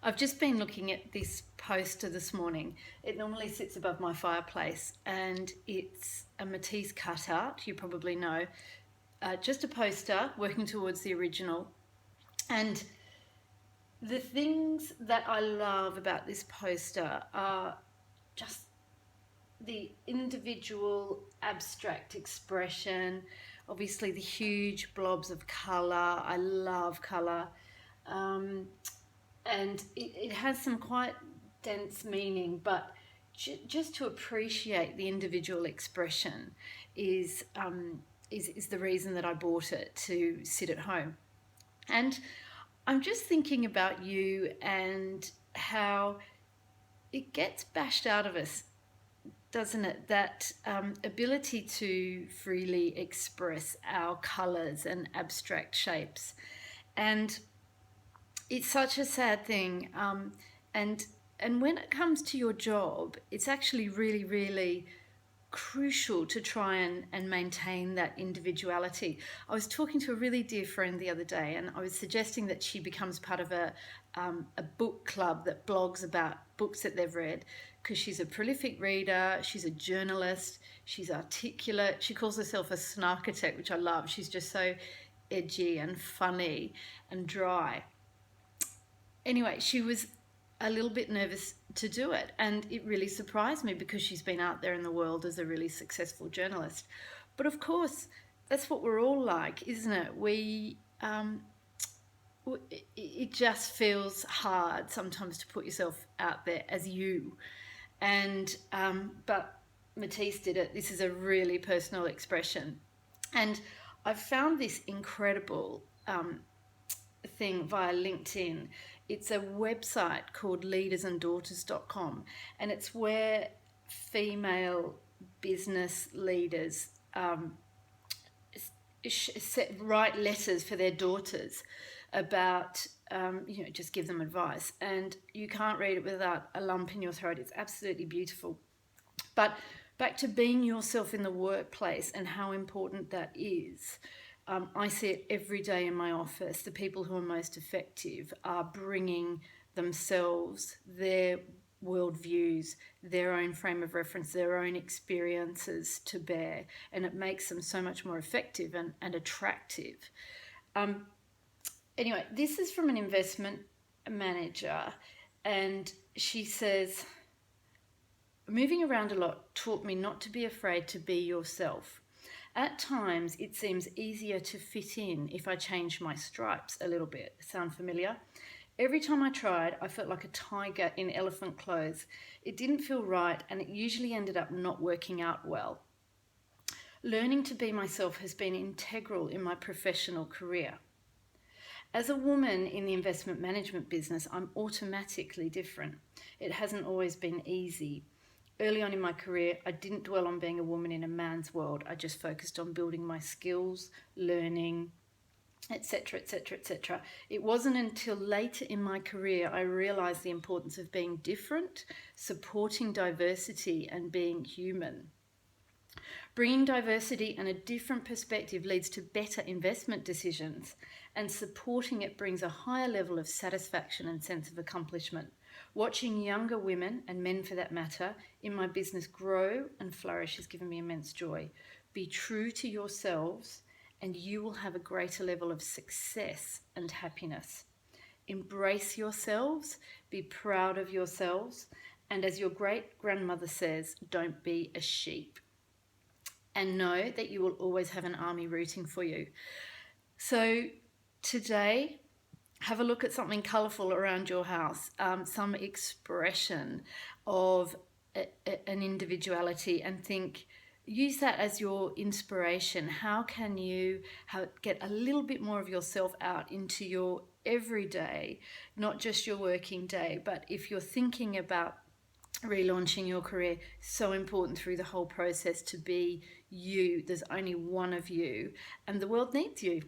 I've just been looking at this poster this morning. It normally sits above my fireplace and it's a Matisse cutout, you probably know. Just a poster working towards the original. And the things that I love about this poster are just the individual abstract expression, obviously the huge blobs of colour. I love colour. Um, and it has some quite dense meaning, but just to appreciate the individual expression is the reason that I bought it to sit at home. And I'm just thinking about you and how it gets bashed out of us, doesn't it? That ability to freely express our colours and abstract shapes. And it's such a sad thing. And when it comes to your job, it's actually really, really crucial to try and maintain that individuality. I was talking to a really dear friend the other day, and I was suggesting that she becomes part of a book club that blogs about books that they've read, because she's a prolific reader, she's a journalist, she's articulate, she calls herself a snarkitect, which I love. She's just so edgy and funny and dry. Anyway, she was a little bit nervous to do it, and it really surprised me because she's been out there in the world as a really successful journalist. But of course, that's what we're all like, isn't it? It just feels hard sometimes to put yourself out there as you, and but Matisse did it. This is a really personal expression, and I've found this incredible thing via LinkedIn. It's a website called leadersanddaughters.com, and it's where female business leaders write letters for their daughters about, just give them advice. And you can't read it without a lump in your throat. It's absolutely beautiful. But back to being yourself in the workplace and how important that is. I see it every day in my office. The people who are most effective are bringing themselves, their worldviews, their own frame of reference, their own experiences to bear, and it makes them so much more effective and attractive. Anyway, this is from an investment manager, and she says, moving around a lot taught me not to be afraid to be yourself. At times, it seems easier to fit in if I change my stripes a little bit. Sound familiar? Every time I tried, I felt like a tiger in elephant clothes. It didn't feel right, and it usually ended up not working out well. Learning to be myself has been integral in my professional career. As a woman in the investment management business, I'm automatically different. It hasn't always been easy. Early on in my career, I didn't dwell on being a woman in a man's world. I just focused on building my skills, learning, etc., etc., etc. It wasn't until later in my career I realised the importance of being different, supporting diversity, and being human. Bringing diversity and a different perspective leads to better investment decisions, and supporting it brings a higher level of satisfaction and sense of accomplishment. Watching younger women, and men for that matter, in my business grow and flourish has given me immense joy. Be true to yourselves and you will have a greater level of success and happiness. Embrace yourselves, be proud of yourselves, and as your great-grandmother says, don't be a sheep. And know that you will always have an army rooting for you. So today, have a look at something colourful around your house, some expression of an individuality, and think, use that as your inspiration. How can you get a little bit more of yourself out into your everyday, not just your working day, but if you're thinking about relaunching your career, so important through the whole process to be you. There's only one of you, and the world needs you.